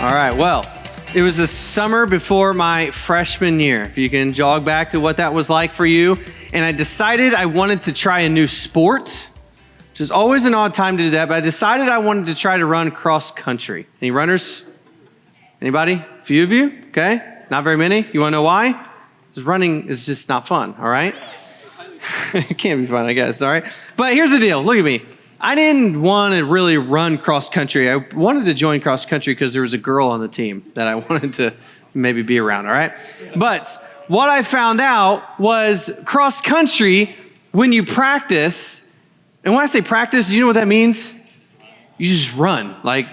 All right, well, it was the summer before my freshman year, if you can jog back to what that was like for you. And I decided I wanted to try a new sport, which is always an odd time to do that, but I decided I wanted to try to run cross country. Any runners? Anybody? A few of you? Okay. Not very many. You want to know why? Because running is just not fun, all right? It can't be fun, I guess, all right? But here's the deal. Look at me. I didn't want to really run cross country. I wanted to join cross country because there was a girl on the team that I wanted to maybe be around, all right? But what I found out was cross country, when you practice, and when I say practice, do you know what that means? You just run, like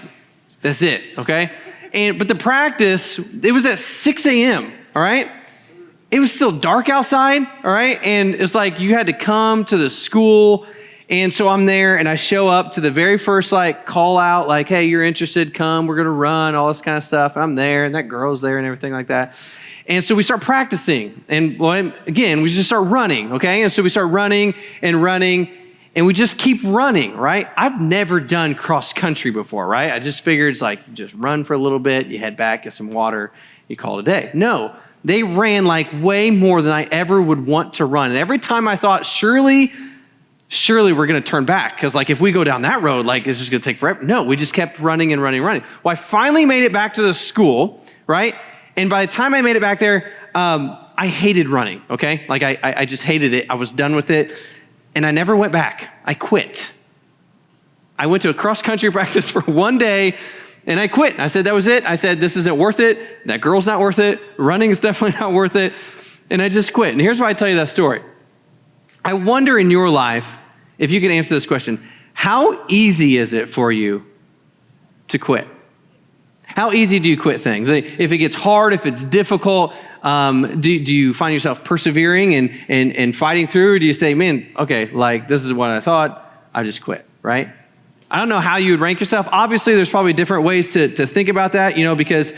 that's it, okay? But the practice, it was at 6 a.m., all right? It was still dark outside, all right? And it's like you had to come to the school. And so I'm there and I show up to the very first call out, like, hey, you're interested, come, we're gonna run, all this kind of stuff. And I'm there and that girl's there and everything like that. And so we start practicing. And well, again, we just start running, okay? And so we start running and we just keep running, right? I've never done cross country before, right? I just figured it's like, just run for a little bit, you head back, get some water, you call it a day. No, they ran way more than I ever would want to run. And every time I thought, surely we're going to turn back because if we go down that road, it's just going to take forever. No, we just kept running and running. Well, I finally made it back to the school, right? And by the time I made it back there, I hated running, okay? I just hated it. I was done with it. And I never went back. I quit. I went to a cross-country practice for one day and I quit. I said, that was it. I said, this isn't worth it. That girl's not worth it. Running is definitely not worth it. And I just quit. And here's why I tell you that story. I wonder in your life, if you can answer this question, how easy is it for you to quit? How easy do you quit things? If it gets hard, if it's difficult, do you find yourself persevering and fighting through? Or do you say, man, okay, this is what I thought, I just quit, right? I don't know how you would rank yourself. Obviously, there's probably different ways to think about that, because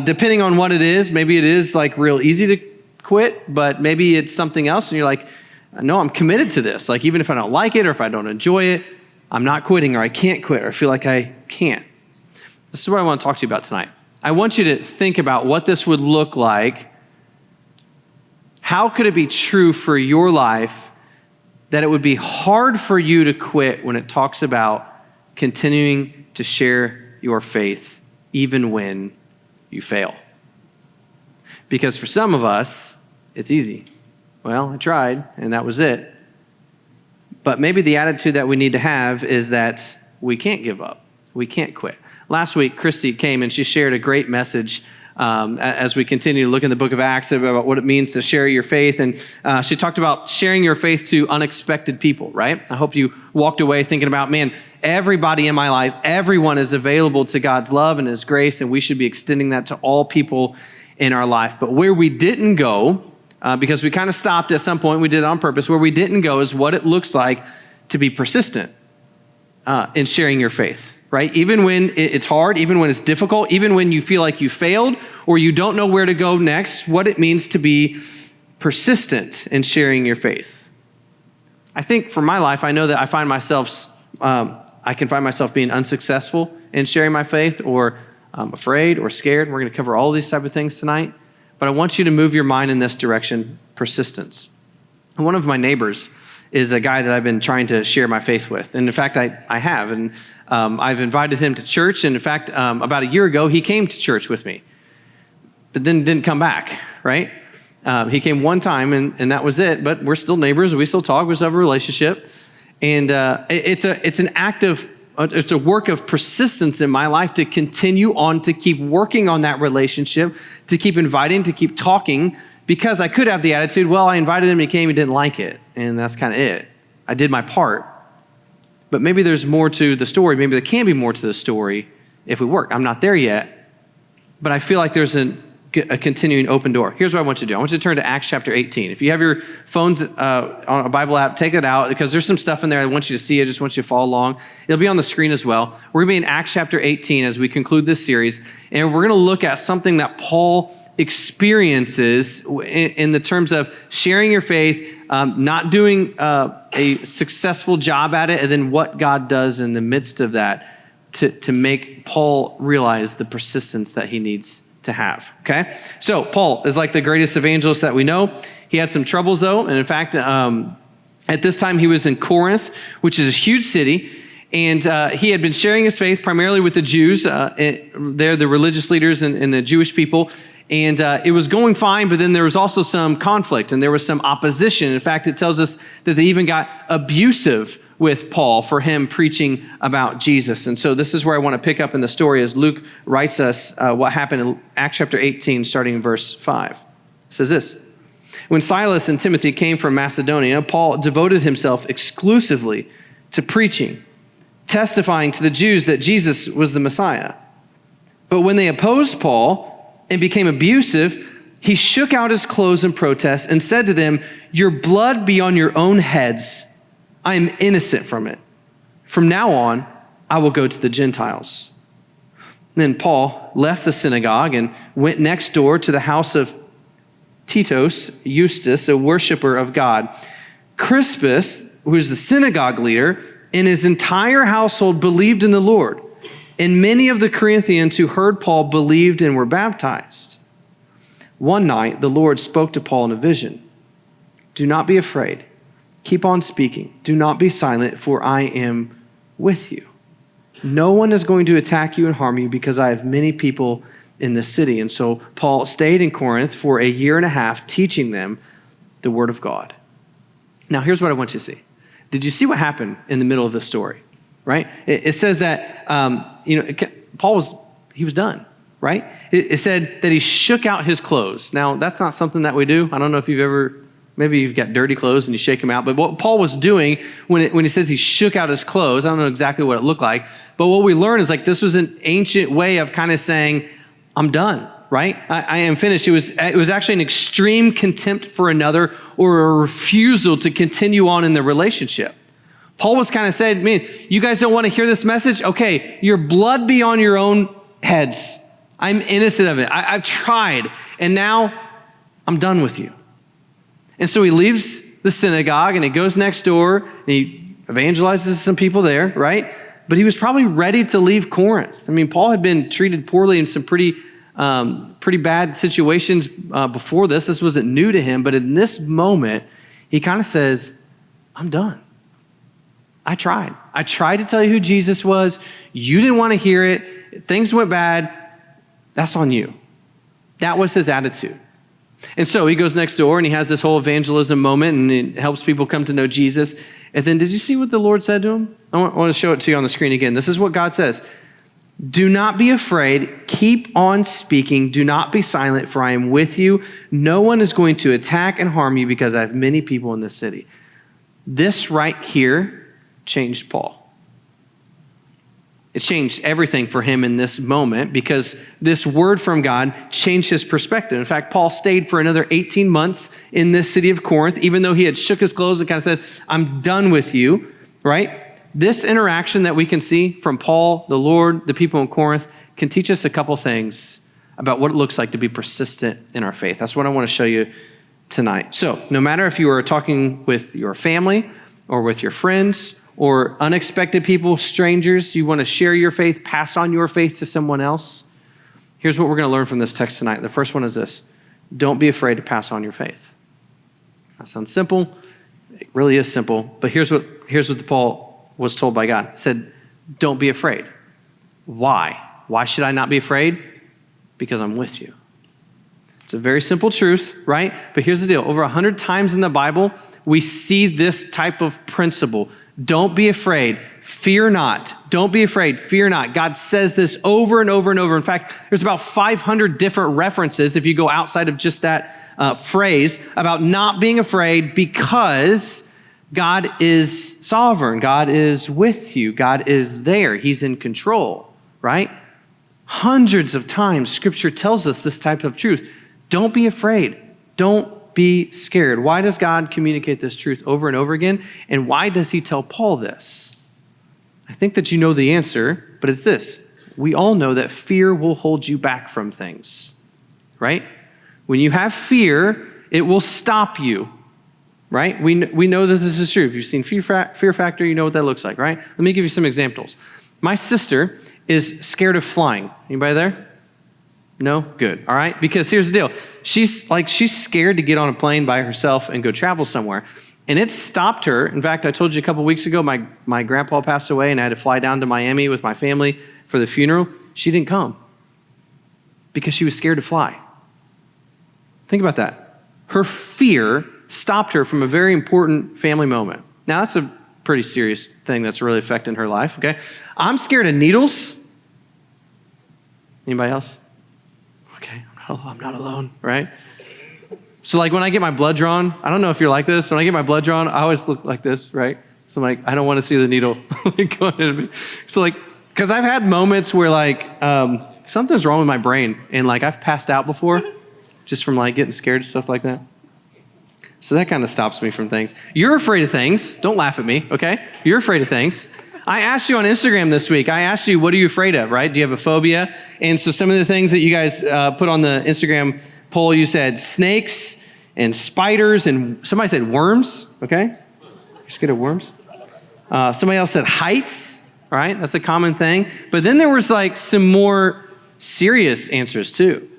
depending on what it is, maybe it is real easy to quit, but maybe it's something else and you're like, no, I'm committed to this. Even if I don't like it or if I don't enjoy it, I'm not quitting or I can't quit or I feel like I can't. This is what I want to talk to you about tonight. I want you to think about what this would look like. How could it be true for your life that it would be hard for you to quit when it talks about continuing to share your faith even when you fail? Because for some of us, it's easy. Well, I tried, and that was it. But maybe the attitude that we need to have is that we can't give up. We can't quit. Last week, Christy came and she shared a great message as we continue to look in the book of Acts about what it means to share your faith. And she talked about sharing your faith to unexpected people, right? I hope you walked away thinking about, man, everybody in my life, everyone is available to God's love and His grace, and we should be extending that to all people in our life. But where we didn't go, because we kind of stopped at some point, we did it on purpose, where we didn't go is what it looks like to be persistent in sharing your faith, right? Even when it's hard, even when it's difficult, even when you feel like you failed or you don't know where to go next, what it means to be persistent in sharing your faith. I think for my life, I know that I can find myself being unsuccessful in sharing my faith, or afraid or scared. We're going to cover all these type of things tonight. But I want you to move your mind in this direction, persistence. And one of my neighbors is a guy that I've been trying to share my faith with. And in fact, I have. And I've invited him to church. And in fact, about a year ago, he came to church with me, but then didn't come back, right? He came one time and that was it. But we're still neighbors. We still talk. We still have a relationship. And it's a work of persistence in my life to continue on, to keep working on that relationship, to keep inviting, to keep talking, because I could have the attitude, well, I invited him, he came, he didn't like it, and that's kind of it. I did my part. But maybe there's more to the story. Maybe there can be more to the story if we work. I'm not there yet, but I feel like there's a continuing open door. Here's what I want you to do. I want you to turn to Acts chapter 18. If you have your phones on a Bible app, take it out, because there's some stuff in there I want you to see. I just want you to follow along. It'll be on the screen as well. We're going to be in Acts chapter 18 as we conclude this series, and we're going to look at something that Paul experiences in the terms of sharing your faith, not doing a successful job at it, and then what God does in the midst of that to make Paul realize the persistence that he needs to have, okay? So Paul is like the greatest evangelist that we know. He had some troubles though, and in fact, at this time he was in Corinth, which is a huge city, and he had been sharing his faith primarily with the Jews. They're the religious leaders and the Jewish people, and it was going fine, but then there was also some conflict, and there was some opposition. In fact, it tells us that they even got abusive with Paul for him preaching about Jesus. And so this is where I want to pick up in the story as Luke writes us what happened in Acts chapter 18, starting in verse 5. It says this: when Silas and Timothy came from Macedonia, Paul devoted himself exclusively to preaching, testifying to the Jews that Jesus was the Messiah. But when they opposed Paul and became abusive, he shook out his clothes in protest and said to them, "Your blood be on your own heads. I am innocent from it. From now on, I will go to the Gentiles." Then Paul left the synagogue and went next door to the house of Titus Eustace, a worshiper of God. Crispus, who was the synagogue leader, and his entire household believed in the Lord. And many of the Corinthians who heard Paul believed and were baptized. One night, the Lord spoke to Paul in a vision. "Do not be afraid. Keep on speaking. Do not be silent, for I am with you. No one is going to attack you and harm you because I have many people in the city." And so Paul stayed in Corinth for a year and a half, teaching them the word of God. Now, here's what I want you to see. Did you see what happened in the middle of this story? Right? It says that, Paul was done, right? It said that he shook out his clothes. Now, that's not something that we do. I don't know if maybe you've got dirty clothes and you shake them out. But what Paul was doing when he says he shook out his clothes, I don't know exactly what it looked like. But what we learn is like this was an ancient way of kind of saying, I'm done, right? I am finished. It was actually an extreme contempt for another or a refusal to continue on in the relationship. Paul was kind of saying, man, you guys don't want to hear this message? Okay, your blood be on your own heads. I'm innocent of it. I've tried, and now I'm done with you. And so he leaves the synagogue and he goes next door and he evangelizes some people there, right? But he was probably ready to leave Corinth. I mean, Paul had been treated poorly in some pretty bad situations before this. This wasn't new to him, but in this moment, he kind of says, I'm done. I tried. I tried to tell you who Jesus was. You didn't want to hear it. Things went bad. That's on you. That was his attitude. And so he goes next door and he has this whole evangelism moment and it helps people come to know Jesus. And then did you see what the Lord said to him? I want to show it to you on the screen again. This is what God says. "Do not be afraid. Keep on speaking. Do not be silent, for I am with you. No one is going to attack and harm you because I have many people in this city." This right here changed Paul. It changed everything for him in this moment because this word from God changed his perspective. In fact, Paul stayed for another 18 months in this city of Corinth, even though he had shook his clothes and kind of said, I'm done with you, right? This interaction that we can see from Paul, the Lord, the people in Corinth can teach us a couple things about what it looks like to be persistent in our faith. That's what I want to show you tonight. So no matter if you are talking with your family or with your friends or unexpected people, strangers, you want to share your faith, pass on your faith to someone else. Here's what we're going to learn from this text tonight. The first one is this: don't be afraid to pass on your faith. That sounds simple. It really is simple. But here's what Paul was told by God. He said, don't be afraid. Why? Why should I not be afraid? Because I'm with you. It's a very simple truth, right? But here's the deal. Over 100 times in the Bible, we see this type of principle. Don't be afraid. Fear not. Don't be afraid. Fear not. God says this over and over and over. In fact, there's about 500 different references, if you go outside of just that phrase, about not being afraid because God is sovereign. God is with you. God is there. He's in control, right? Hundreds of times Scripture tells us this type of truth. Don't be afraid. Don't be scared. Why does God communicate this truth over and over again? And why does he tell Paul this? I think that you know the answer, but it's this. We all know that fear will hold you back from things, right? When you have fear, it will stop you, right? We know that this is true. If you've seen Fear Factor, you know what that looks like, right? Let me give you some examples. My sister is scared of flying. Anybody there? No? Good. All right. Because here's the deal. She's scared to get on a plane by herself and go travel somewhere. And it stopped her. In fact, I told you a couple weeks ago, my grandpa passed away and I had to fly down to Miami with my family for the funeral. She didn't come because she was scared to fly. Think about that. Her fear stopped her from a very important family moment. Now, that's a pretty serious thing that's really affecting her life, okay? I'm scared of needles. Anybody else? Okay, I'm not alone, right? So like when I get my blood drawn, I don't know if you're like this, when I get my blood drawn, I always look like this, right? So I'm like, I don't want to see the needle going into me. So like, because I've had moments where like something's wrong with my brain and like I've passed out before just from like getting scared and stuff like that. So that kind of stops me from things. You're afraid of things. Don't laugh at me, okay? You're afraid of things. I asked you on Instagram this week, I asked you, what are you afraid of, right? Do you have a phobia? And so some of the things that you guys put on the Instagram poll, you said snakes and spiders and somebody said worms, okay? You're scared of worms? Somebody else said heights, all right? That's a common thing. But then there was like some more serious answers too.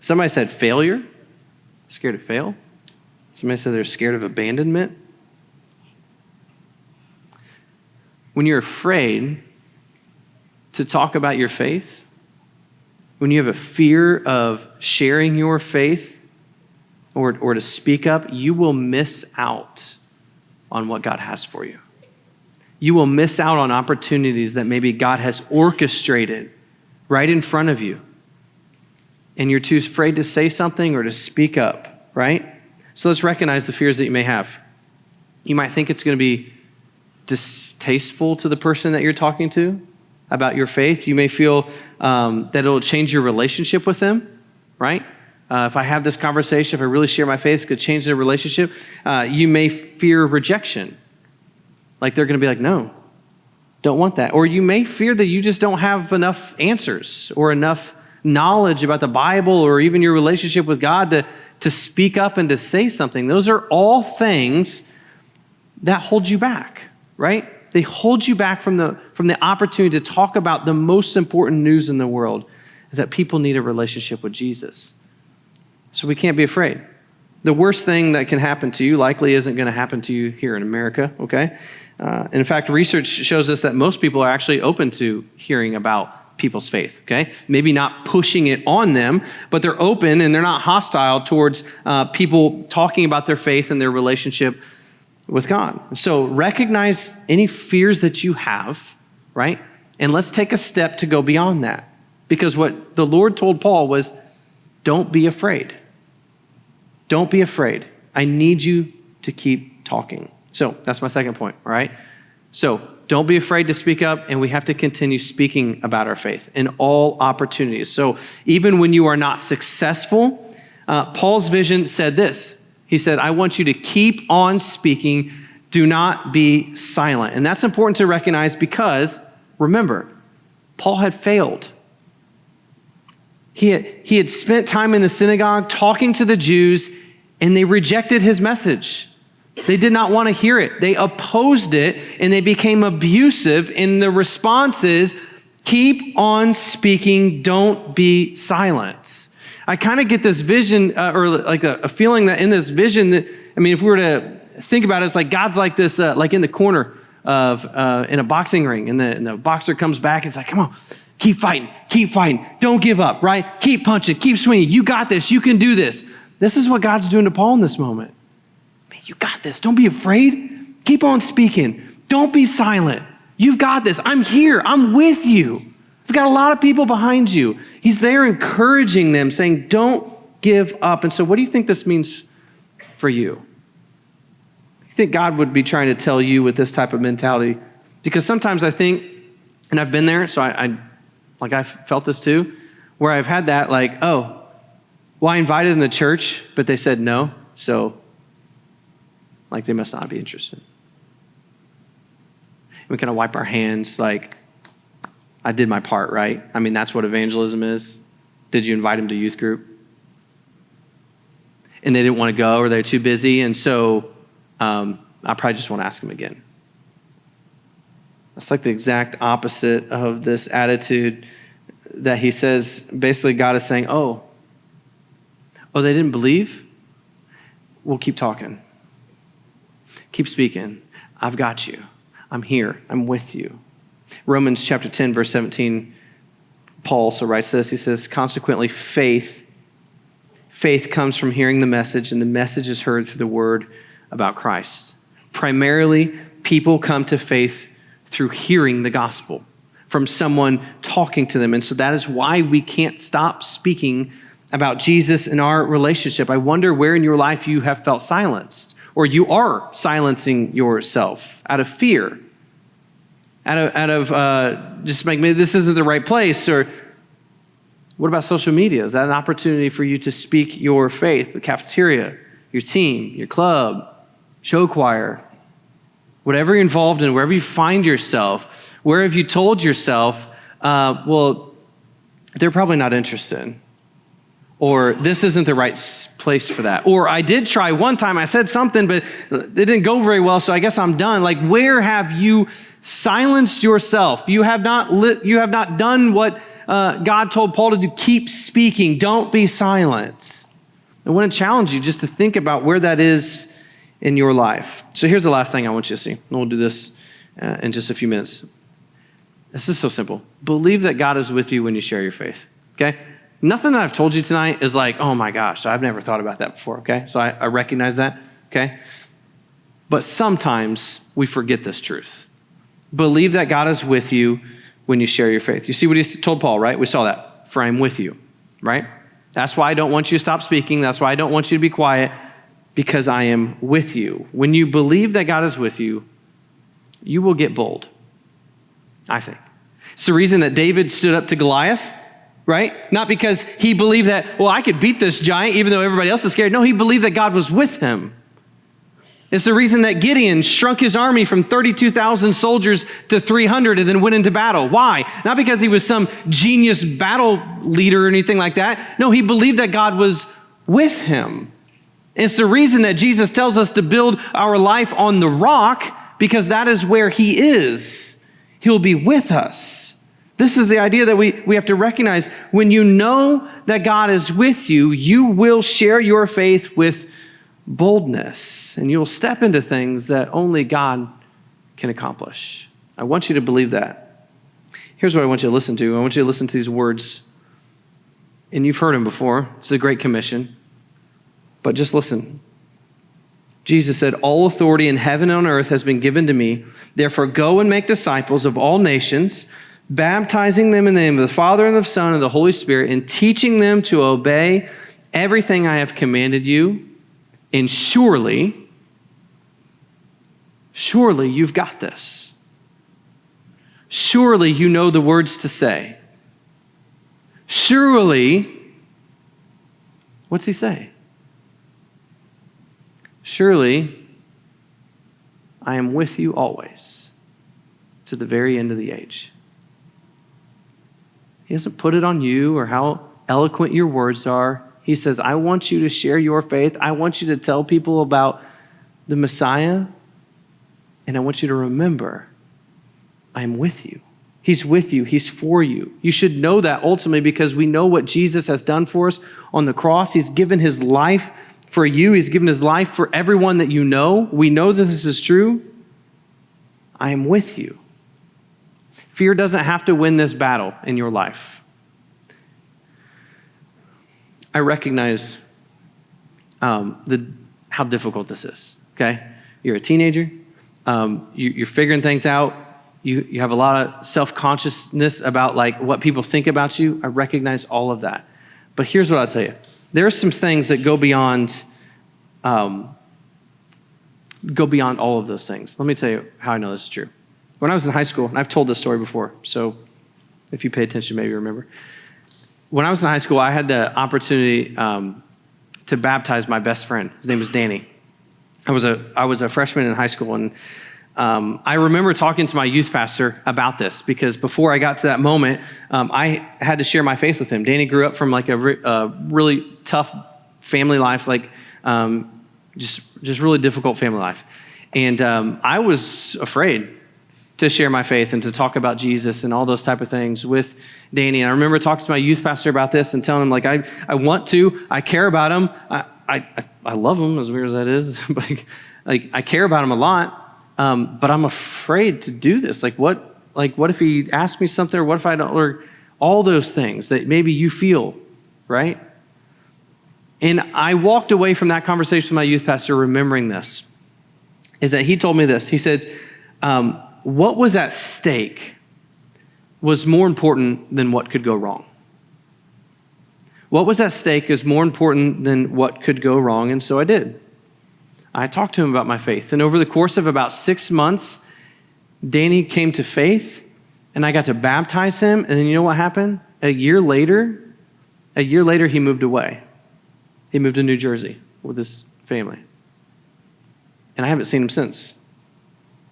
Somebody said failure, scared to fail. Somebody said they're scared of abandonment. When you're afraid to talk about your faith, when you have a fear of sharing your faith or to speak up, you will miss out on what God has for you. You will miss out on opportunities that maybe God has orchestrated right in front of you. And you're too afraid to say something or to speak up, right? So let's recognize the fears that you may have. You might think it's going to be distasteful to the person that you're talking to about your faith. You may feel that it'll change your relationship with them, right? If I have this conversation, if I really share my faith, it could change the relationship. You may fear rejection. Like they're going to be like, no, don't want that. Or you may fear that you just don't have enough answers or enough knowledge about the Bible or even your relationship with God to speak up and to say something. Those are all things that hold you back, right? They hold you back from the opportunity to talk about the most important news in the world, is that people need a relationship with Jesus. So we can't be afraid. The worst thing that can happen to you likely isn't going to happen to you here in America, okay? In fact, research shows us that most people are actually open to hearing about people's faith, okay? Maybe not pushing it on them, but they're open and they're not hostile towards people talking about their faith and their relationship with God. So recognize any fears that you have, right? And let's take a step to go beyond that. Because what the Lord told Paul was, don't be afraid. Don't be afraid. I need you to keep talking. So that's my second point, all right? So don't be afraid to speak up, and we have to continue speaking about our faith in all opportunities. So even when you are not successful, Paul's vision said this. He said, I want you to keep on speaking. Do not be silent. And that's important to recognize because, remember, Paul had failed. He had spent time in the synagogue talking to the Jews, and they rejected his message. They did not want to hear it. They opposed it, and they became abusive. And the response is, keep on speaking. Don't be silent. I kind of get this vision, or like a feeling that in this vision, that, I mean, if we were to think about it, it's like God's like this, like in the corner of, in a boxing ring, and the boxer comes back, and it's like, come on, keep fighting, don't give up, right? Keep punching, keep swinging. You got this, you can do this. This is what God's doing to Paul in this moment. Man, you got this. Don't be afraid. Keep on speaking. Don't be silent. You've got this. I'm here. I'm with you. I've got a lot of people behind you. He's there encouraging them, saying, don't give up. And so what do you think this means for you? You think God would be trying to tell you with this type of mentality? Because sometimes I think, and I've been there, so I've felt this too, where I've had that like, oh, well, I invited them to church, but they said no, so like they must not be interested. We kind of wipe our hands like, I did my part, right? I mean, that's what evangelism is. Did you invite them to youth group? And they didn't want to go, or they're too busy, and so I probably just won't ask them again. That's like the exact opposite of this attitude that he says. Basically, God is saying, oh, they didn't believe? We'll keep talking. Keep speaking. I've got you. I'm here. I'm with you. Romans chapter 10, verse 17, Paul also writes this. He says, consequently, faith comes from hearing the message, and the message is heard through the word about Christ. Primarily, people come to faith through hearing the gospel from someone talking to them. And so that is why we can't stop speaking about Jesus in our relationship. I wonder where in your life you have felt silenced, or you are silencing yourself out of fear, out of just like, maybe this isn't the right place. Or what about social media? Is that an opportunity for you to speak your faith? The cafeteria, your team, your club, show choir, whatever you're involved in, wherever you find yourself, where have you told yourself, well, they're probably not interested, or this isn't the right place for that, or I did try one time, I said something, but it didn't go very well, so I guess I'm done. Like, where have you silenced yourself? You have not done what God told Paul to do. Keep speaking. Don't be silent. I want to challenge you just to think about where that is in your life. So here's the last thing I want you to see. And we'll do this in just a few minutes. This is so simple. Believe that God is with you when you share your faith, okay? Nothing that I've told you tonight is like, oh my gosh, I've never thought about that before, okay? So I recognize that, okay? But sometimes we forget this truth. Believe that God is with you when you share your faith. You see what he told Paul, right? We saw that. For I am with you, right? That's why I don't want you to stop speaking. That's why I don't want you to be quiet, because I am with you. When you believe that God is with you, you will get bold, I think. It's the reason that David stood up to Goliath, right? Not because he believed that, well, I could beat this giant even though everybody else is scared. No, he believed that God was with him. It's the reason that Gideon shrunk his army from 32,000 soldiers to 300 and then went into battle. Why? Not because he was some genius battle leader or anything like that. No, he believed that God was with him. It's the reason that Jesus tells us to build our life on the rock, because that is where he is. He'll be with us. This is the idea that we have to recognize. When you know that God is with you, you will share your faith with boldness, and you'll step into things that only God can accomplish. I want you to believe that. Here's what I want you to listen to. I want you to listen to these words, and you've heard them before. It's the Great Commission. But just listen. Jesus said, all authority in heaven and on earth has been given to me. Therefore, go and make disciples of all nations, baptizing them in the name of the Father and of the Son and the Holy Spirit, and teaching them to obey everything I have commanded you. And surely you've got this. Surely you know the words to say. Surely, what's he say? Surely, I am with you always to the very end of the age. He doesn't put it on you or how eloquent your words are. He says, I want you to share your faith. I want you to tell people about the Messiah. And I want you to remember, I'm with you. He's with you. He's for you. You should know that ultimately, because we know what Jesus has done for us on the cross. He's given his life for you. He's given his life for everyone that you know. We know that this is true. I am with you. Fear doesn't have to win this battle in your life. I recognize how difficult this is, okay? You're a teenager. You're figuring things out. You have a lot of self-consciousness about like what people think about you. I recognize all of that. But here's what I'll tell you. There are some things that go beyond all of those things. Let me tell you how I know this is true. When I was in high school, and I've told this story before, so if you pay attention, maybe you remember. When I was in high school, I had the opportunity to baptize my best friend. His name was Danny. I was a freshman in high school, and I remember talking to my youth pastor about this, because before I got to that moment, I had to share my faith with him. Danny grew up from like a really tough family life, like just really difficult family life. And I was afraid. to share my faith and to talk about Jesus and all those type of things with Danny. And I remember talking to my youth pastor about this and telling him, like, I want to, I care about him. I love him, as weird as that is. like I care about him a lot, but I'm afraid to do this. Like what if he asks me something, or what if I don't, or all those things that maybe you feel, right? And I walked away from that conversation with my youth pastor remembering this, is that he told me this. He said, what was at stake was more important than what could go wrong. What was at stake is more important than what could go wrong, and so I did. I talked to him about my faith, and over the course of about 6 months, Danny came to faith, and I got to baptize him, and then you know what happened? A year later, he moved away. He moved to New Jersey with his family. And I haven't seen him since.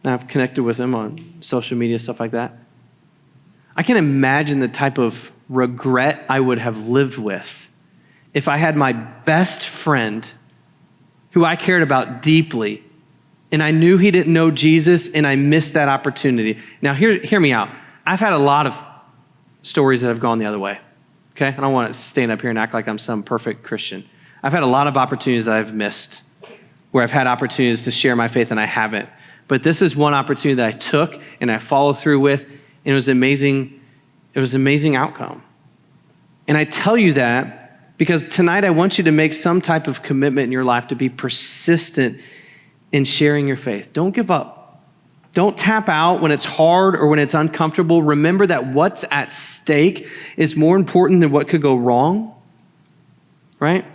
I've connected with him on social media, stuff like that. I can imagine the type of regret I would have lived with if I had my best friend who I cared about deeply, and I knew he didn't know Jesus, and I missed that opportunity. Now, hear me out. I've had a lot of stories that have gone the other way, okay? I don't want to stand up here and act like I'm some perfect Christian. I've had a lot of opportunities that I've missed, where I've had opportunities to share my faith and I haven't. But this is one opportunity that I took and I followed through with, and it was amazing. It was an amazing outcome. And I tell you that because tonight I want you to make some type of commitment in your life to be persistent in sharing your faith. Don't give up. Don't tap out when it's hard or when it's uncomfortable. Remember that what's at stake is more important than what could go wrong, right?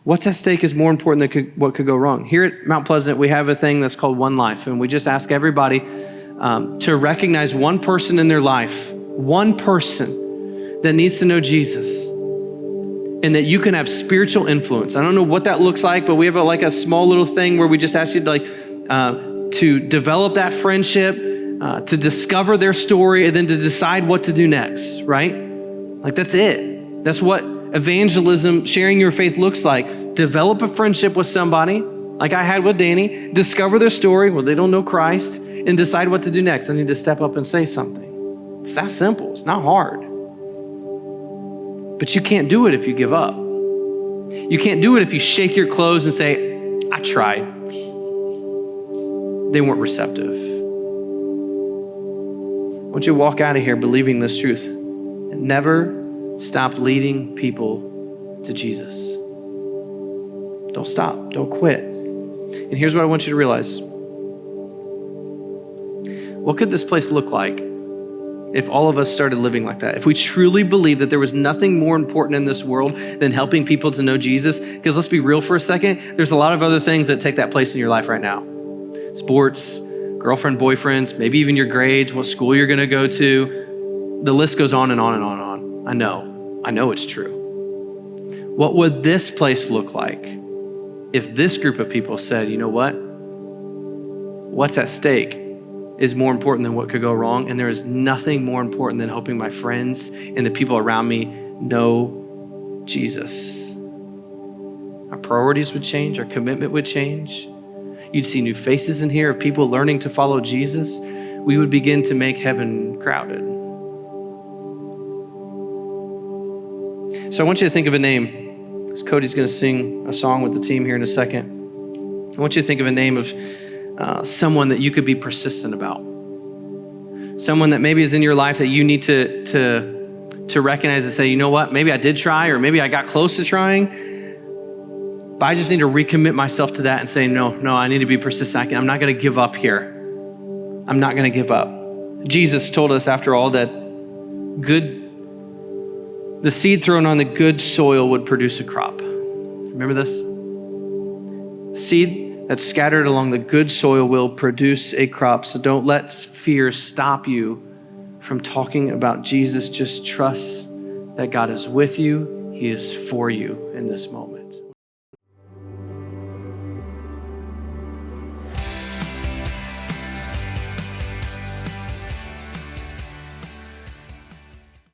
What's at stake is more important than what could go wrong. Here at Mount Pleasant, we have a thing that's called One Life, and we just ask everybody to recognize one person in their life, one person that needs to know Jesus, and that you can have spiritual influence. I don't know what that looks like, but we have a small little thing where we just ask you to develop that friendship, to discover their story, and then to decide what to do next, right? Like that's it. That's what evangelism, sharing your faith looks like. Develop a friendship with somebody, like I had with Danny, discover their story, well, they don't know Christ, and decide what to do next. I need to step up and say something. It's that simple. It's not hard. But you can't do it if you give up. You can't do it if you shake your clothes and say, I tried. They weren't receptive. I want you to walk out of here believing this truth and never stop leading people to Jesus. Don't stop. Don't quit. And here's what I want you to realize. What could this place look like if all of us started living like that? If we truly believed that there was nothing more important in this world than helping people to know Jesus? Because let's be real for a second. There's a lot of other things that take that place in your life right now. Sports, girlfriend, boyfriends, maybe even your grades, what school you're going to go to. The list goes on and on and on and on. I know it's true. What would this place look like if this group of people said, you know what? What's at stake is more important than what could go wrong, and there is nothing more important than helping my friends and the people around me know Jesus. Our priorities would change, our commitment would change. You'd see new faces in here of people learning to follow Jesus. We would begin to make heaven crowded. So I want you to think of a name. As Cody's going to sing a song with the team here in a second. I want you to think of a name of someone that you could be persistent about. Someone that maybe is in your life that you need to recognize and say, you know what, maybe I did try, or maybe I got close to trying, but I just need to recommit myself to that and say, no, I need to be persistent. I'm not going to give up here. I'm not going to give up. Jesus told us, after all, that the seed thrown on the good soil would produce a crop. Remember this? Seed that's scattered along the good soil will produce a crop. So don't let fear stop you from talking about Jesus. Just trust that God is with you. He is for you in this moment.